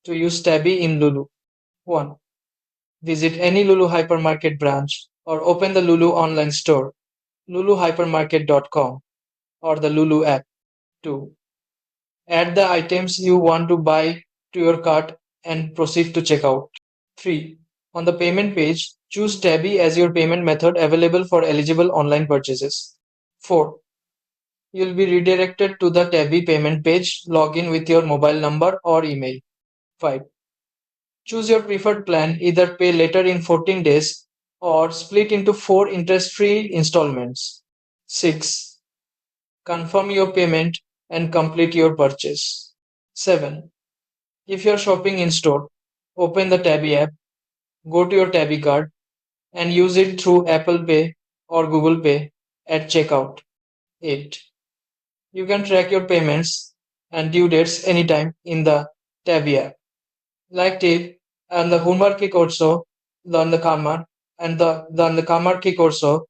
to use Tabby in Lulu. 1. Visit any Lulu hypermarket branch or open the Lulu online store, luluhypermarket.com, or the Lulu app. 2. Add the items you want to buy to your cart and proceed to checkout. 3. On the payment page, choose Tabby as your payment method available for eligible online purchases. 4. You'll be redirected to the Tabby payment page. Log in with your mobile number or email. 5. Choose your preferred plan, either pay later in 14 days or split into 4 interest-free installments. 6. Confirm your payment and complete your purchase. 7. If you're shopping in store, open the Tabby app, go to your Tabby card, and use it through Apple Pay or Google Pay at checkout. 8. You can track your payments and due dates anytime in the Tabby app. Like tip and the homework kick also, learn the Kamar and the Kamar kick also,